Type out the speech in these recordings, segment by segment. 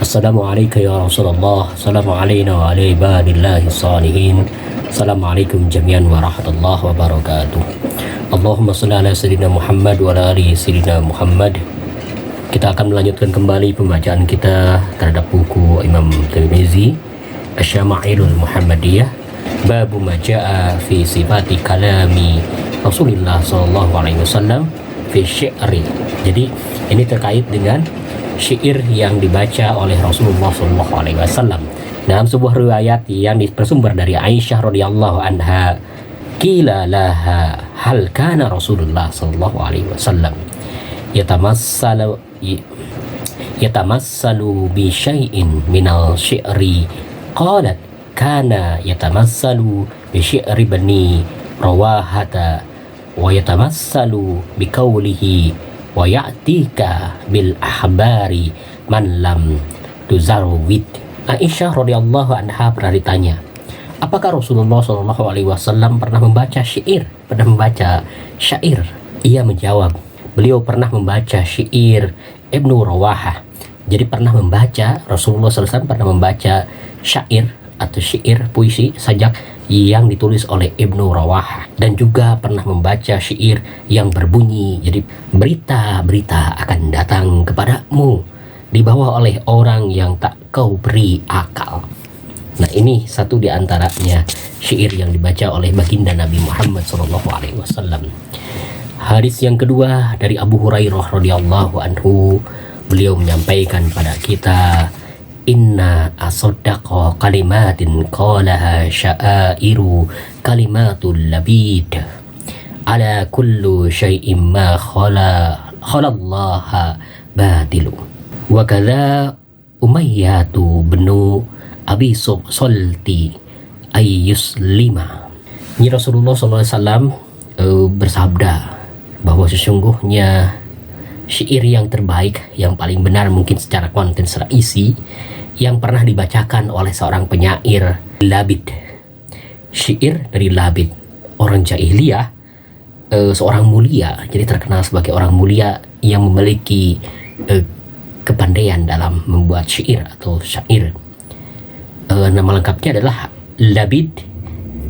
Assalamualaikum ya Rasulullah. Assalamualaikum wa ala ibadillahi salihin. Assalamualaikum jami'an wa rahmatullahi wa barakatuh. Allahumma salli ala sayyidina Muhammad wa ala ali sayyidina Muhammad. Kita akan melanjutkan kembali pembacaan kita terhadap buku Imam Tirmizi Asy-Syama'ilul Muhammadiyah, Babu ma jaa'a fi sifati kalami Rasulullah sallallahu alaihi wasallam fi syi'ri. Jadi ini terkait dengan syair yang dibaca oleh Rasulullah sallallahu alaihi wasallam. Dalam sebuah riwayat yang bersumber dari Aisyah radhiyallahu anha, qila laha hal kana Rasulullah sallallahu alaihi wasallam yatamassalu bi syai'in minal syi'ri, qalat kana yatamassalu bi syi'ri bani rawahata wa yatamassalu bi qawlihi wa ya'tika bil ahbari man lam tuzarwid. Aisyah radhiyallahu anha pernah ditanya, apakah Rasulullah sallallahu alaihi wasallam pernah membaca syair, pernah membaca syair? Ia menjawab, beliau pernah membaca syair Ibnu Rawahah. Jadi pernah membaca, Rasulullah sallallahu alaihi wasallam pernah membaca syair atau syair, puisi, sajak yang ditulis oleh Ibnu Rawahah, dan juga pernah membaca syair yang berbunyi, jadi berita-berita akan datang kepadamu dibawa oleh orang yang tak kau beri akal. Nah, ini satu di antaranya syair yang dibaca oleh baginda Nabi Muhammad SAW. Hadis yang kedua dari Abu Hurairah radhiyallahu anhu, beliau menyampaikan pada kita, inna asaddaqa kalimatin qalaha sya'airu kalimatul labid ala kullu syai'in ma khalallaha batilu wa kadza Umayyatu bnu Abi Sulti ayyuslima. Ini Rasulullah SAW bersabda bahwa sesungguhnya syair yang terbaik, yang paling benar mungkin secara konten, secara isi, yang pernah dibacakan oleh seorang penyair Labid. Syair dari Labid, orang jahiliyah, seorang mulia, jadi terkenal sebagai orang mulia yang memiliki kepandaian dalam membuat syair atau syair. Nama lengkapnya adalah Labid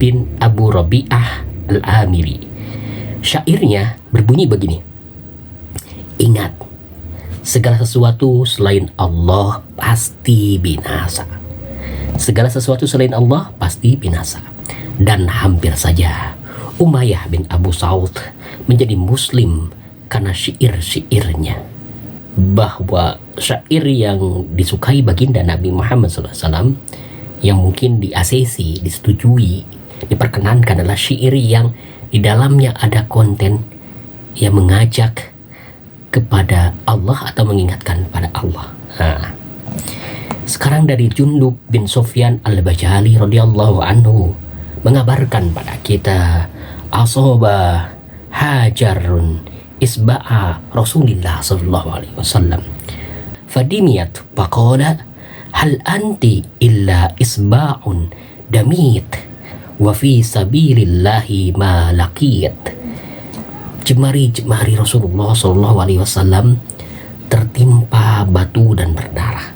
bin Abu Rabi'ah al-Amiri. Syairnya berbunyi begini: ingat, segala sesuatu selain Allah pasti binasa. Segala sesuatu selain Allah pasti binasa. Dan hampir saja Umayyah bin Abu Saud menjadi muslim karena syair-syairnya. Bahwa syair yang disukai baginda Nabi Muhammad SAW, yang mungkin di-ACC, disetujui, diperkenankan, adalah syair yang di dalamnya ada konten yang mengajak kepada Allah atau mengingatkan pada Allah. Nah, sekarang dari Jundub bin Sufyan al-Bajali radhiyallahu anhu mengabarkan pada kita, asaba hajarun isba'a Rasulillah sallallahu alaihi wasallam fadimiyat faqala hal anti illa isba'un damit wa fi sabilillahi ma laqiyat. Jemari-jemari Rasulullah SAW tertimpa batu dan berdarah.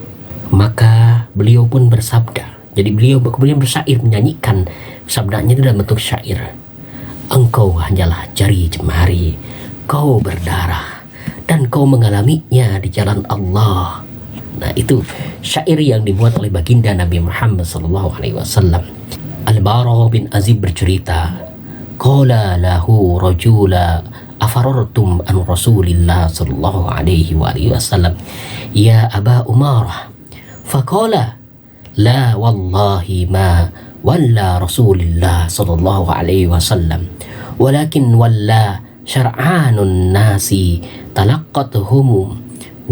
Maka beliau pun bersabda, jadi beliau kemudian bersyair, menyanyikan sabdanya dalam bentuk syair. Engkau hanyalah jari jemari, kau berdarah, dan kau mengalaminya di jalan Allah. Nah, itu syair yang dibuat oleh baginda Nabi Muhammad SAW. Al-Bara bin Azib bercerita, qala lahu rajula afarartum an Rasulillah sallallahu alaihi wasallam ya Aba Umarah, faqala la wallahi ma walla Rasulillah sallallahu alaihi wasallam walakin walla syar'anun nasi talaqqatuhum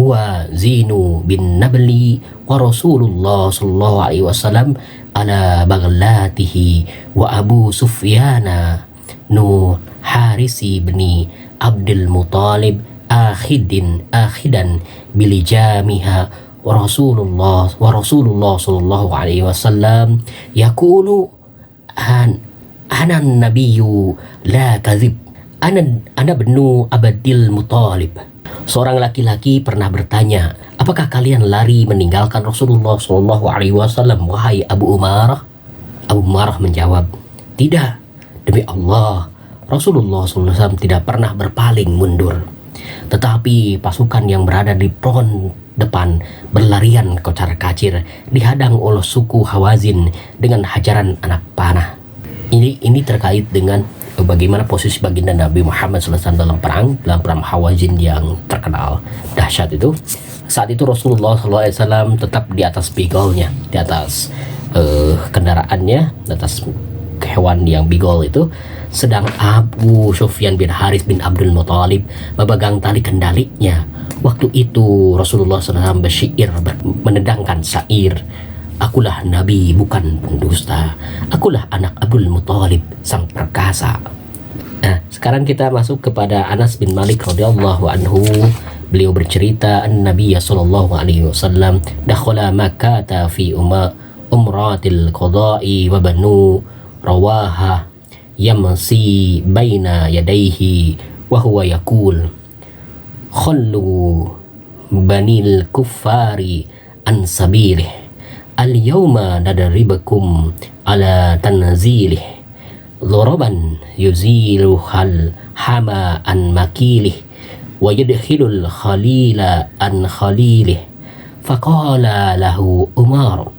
huwa zinu bin nabli wa Rasulullah sallallahu alaihi wasallam ala baghlatihi wa Abu Sufyana nu Harisi bni Abdul Muttalib akhidan bilijamiha wa Rasulullah sallallahu alaihi wasallam yaqulu ana nabiyyu la kadhib ana bnu Abdul Muttalib Seorang laki-laki pernah bertanya, apakah kalian lari meninggalkan Rasulullah SAW, wahai Abu Umarah? Abu Umarah menjawab, tidak, demi Allah, Rasulullah SAW tidak pernah berpaling mundur. Tetapi pasukan yang berada di front depan berlarian kocar-kacir, dihadang oleh suku Hawazin dengan hajaran anak panah. Ini terkait dengan bagaimana posisi baginda Nabi Muhammad SAW dalam perang Hawazin yang terkenal dahsyat itu. Saat itu Rasulullah SAW tetap di atas begalnya, di atas kendaraannya, di atas hewan yang beagle itu, sedang Abu Sufyan bin Haris bin Abdul Muthalib memegang tali kendalinya. Waktu itu Rasulullah SAW bersyair, menendangkan syair, akulah Nabi bukan pendusta, akulah anak Abdul Muthalib sang perkasa. Nah, sekarang kita masuk kepada Anas bin Malik radhiyallahu anhu. Beliau bercerita, An-Nabiy sallallahu alaihi wasallam dakhala Makkah fi umratil qada'i wa Banu Rawaha yamsi baina yadayhi wa huwa yaqul khallu banil kuffari an sabilih al-yawma nadribukum ala tanzilih dharaban yuzilu hal hama an makilih wa yadkhilul khalila an khalilih. Faqala lahu Umar,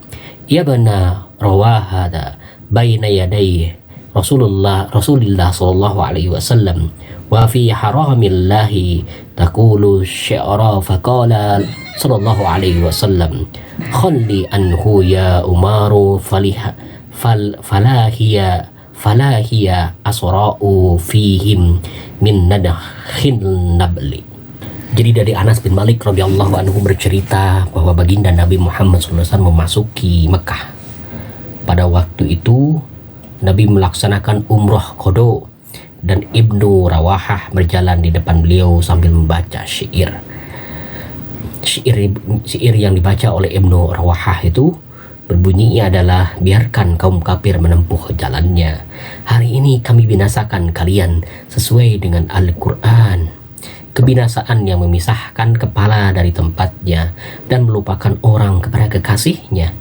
ya bana Rawahata baina yaday Rasulullah sallallahu alaihi wasallam wa fi haramillahi taqulu syi'ra. Faqala sallallahu alaihi wasallam, khalli anhu ya Umaru falahiya asra'u fihim min nadakhin nabli. Jadi dari Anas bin Malik radhiyallahu anhu bercerita bahwa baginda Nabi Muhammad SAW memasuki Mekah. Pada waktu itu Nabi melaksanakan umroh qada dan Ibnu Rawahah berjalan di depan beliau sambil membaca syair. Syair yang dibaca oleh Ibnu Rawahah itu berbunyinya adalah, biarkan kaum kafir menempuh jalannya. Hari ini kami binasakan kalian sesuai dengan Al-Quran. Kebinasaan yang memisahkan kepala dari tempatnya dan melupakan orang kepada kekasihnya.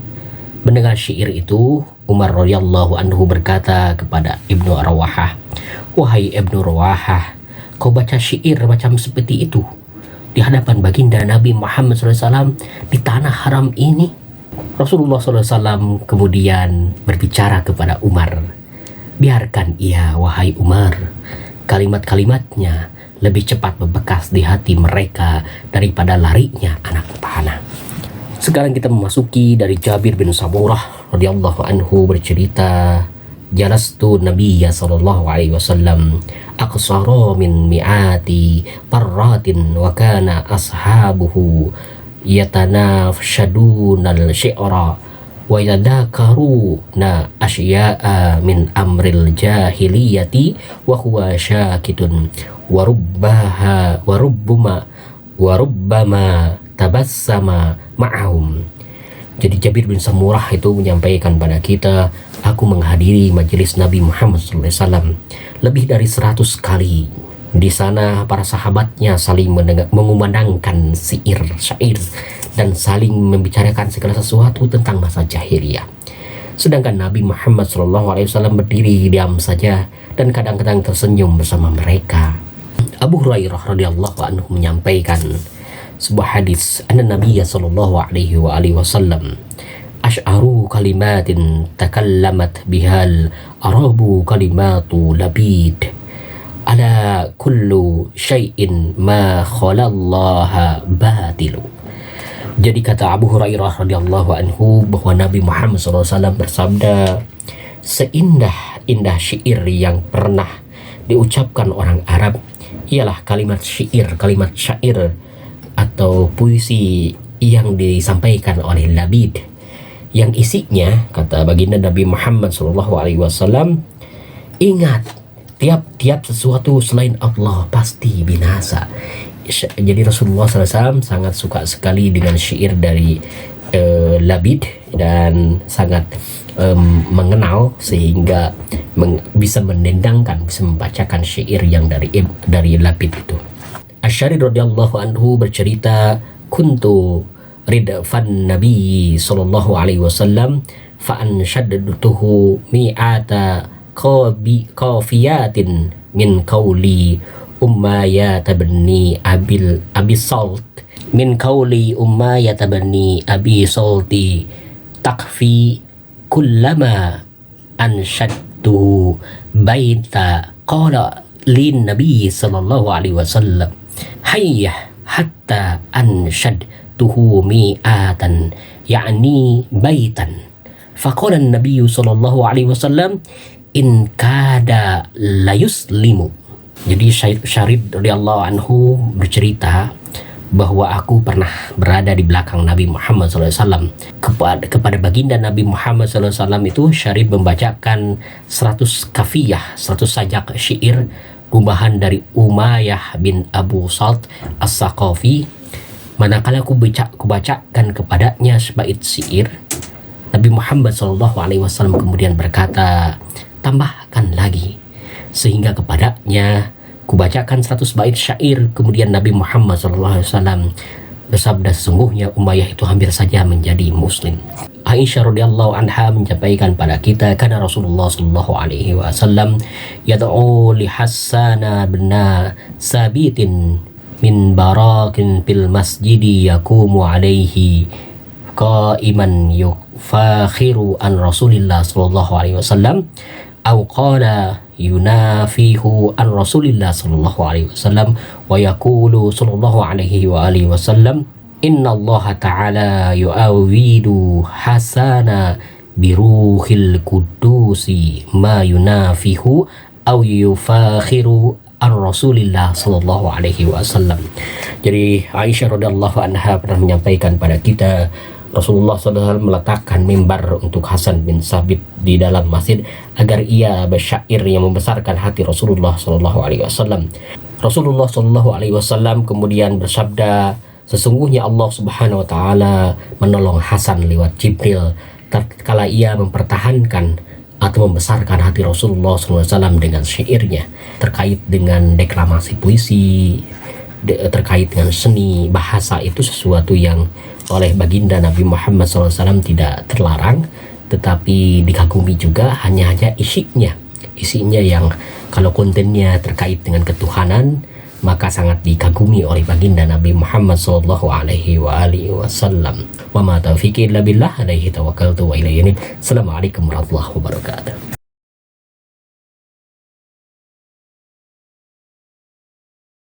Mendengar syair itu, Umar radhiyallahu anhu berkata kepada Ibnu Rawahah, wahai Ibnu Rawahah, kau baca syair macam seperti itu di hadapan baginda Nabi Muhammad SAW di tanah haram ini? Rasulullah SAW kemudian berbicara kepada Umar, biarkan ia, wahai Umar, kalimat-kalimatnya lebih cepat membekas di hati mereka daripada larinya anak panah. Sekarang kita memasuki dari Jabir bin Samurah radhiyallahu anhu bercerita, jalastu Nabiyya sallallahu alaihi wasallam aqsara min mi'ati parratin wa kana ashabuhu yatanafshadunal syi'ra wa yadakaruna asya'a min amril jahiliyati wa huwa syakitun wa rubbama tabassama ma'ahum. Jadi Jabir bin Samurah itu menyampaikan pada kita, aku menghadiri majelis Nabi Muhammad SAW lebih dari 100 kali. Di sana para sahabatnya saling mengumandangkan syair dan saling membicarakan segala sesuatu tentang masa jahiliyah. Sedangkan Nabi Muhammad SAW berdiri diam saja dan kadang-kadang tersenyum bersama mereka. Abu Hurairah radhiyallahu anhu menyampaikan sebuah hadis, anna Nabiyya sallallahu alaihi wasallam ash'aru kalimatin takallamat bihal arabu kalimatu labid ala kullu syai'in ma khalallaha batilu. Jadi kata Abu Hurairah radhiyallahu anhu bahwa Nabi Muhammad SAW bersabda, seindah-indah syair yang pernah diucapkan orang Arab ialah kalimat syair atau puisi yang disampaikan oleh labid, yang isinya, kata baginda Nabi Muhammad SAW, ingat, tiap-tiap sesuatu selain Allah pasti binasa. Jadi Rasulullah SAW sangat suka sekali dengan syair dari labid dan sangat mengenal sehingga bisa mendendangkan, bisa membacakan syair yang dari labid itu. Asy-Syarid radhiyallahu anhu bercerita, kuntu ridfan Nabi sallallahu alaihi wasallam fa anshaddtuhu mi'ata qafiyatin min qawli Umayyah tabni Abi Salt min qawli Umayyah tabni Abi Salti takfi kullama anshadtuhu baita qala lin Nabi sallallahu alaihi wasallam hayya hatta anshadtuhu mi'atan ya'ni baitan faqala an-nabiy sallallahu alaihi wasallam in kada la yuslimu. Jadi Syarid radhiyallahu anhu bercerita bahwa aku pernah berada di belakang Nabi Muhammad SAW. Kepada baginda Nabi Muhammad SAW itu Syarid membacakan 100 kafiyah, 100 sajak syair kumbahan dari Umayyah bin Abu Salt As-Saqafi. Manakala aku bacakan kepadanya sebait syair, Nabi Muhammad SAW kemudian berkata, tambahkan lagi. Sehingga kepadanya kubacakan 100 bait syair. Kemudian Nabi Muhammad SAW bersabda, sesungguhnya Umayyah itu hampir saja menjadi muslim. Aisyah radhiyallahu anha menyampaikan pada kita, karena Rasulullah sallallahu alaihi wasallam yad'u li Hasan bin Sabitin min barakin fil masjidi yaqumu alaihi qa'iman yufakhiru an Rasulillah sallallahu alaihi wasallam aw qala yunafihu an Rasulillah sallallahu alaihi wasallam wa yaqulu sallallahu alaihi wa alihi wasallam inna Allah ta'ala yu'awidu hasana biruhil kudusi ma yunafihu aw yufakhiru an Rasulillah sallallahu alaihi wasallam. Jadi Aisyah radhiyallahu anha pernah menyampaikan pada kita, Rasulullah SAW meletakkan mimbar untuk Hasan bin Sabit di dalam masjid agar ia bersyair yang membesarkan hati Rasulullah SAW. Rasulullah SAW kemudian bersabda, sesungguhnya Allah Subhanahu Wa Taala menolong Hasan lewat Jibril tatkala ia mempertahankan atau membesarkan hati Rasulullah SAW dengan syairnya terkait dengan deklamasi puisi, terkait dengan seni bahasa. Itu sesuatu yang oleh baginda Nabi Muhammad SAW tidak terlarang, tetapi dikagumi juga hanya isinya yang kalau kontennya terkait dengan ketuhanan maka sangat dikagumi oleh baginda Nabi Muhammad sallallahu alaihi wasallam. Wa ma taufiqi illa billah, alaihi tawakkaltu wa ilaihi unib. Assalamualaikum warahmatullahi wabarakatuh.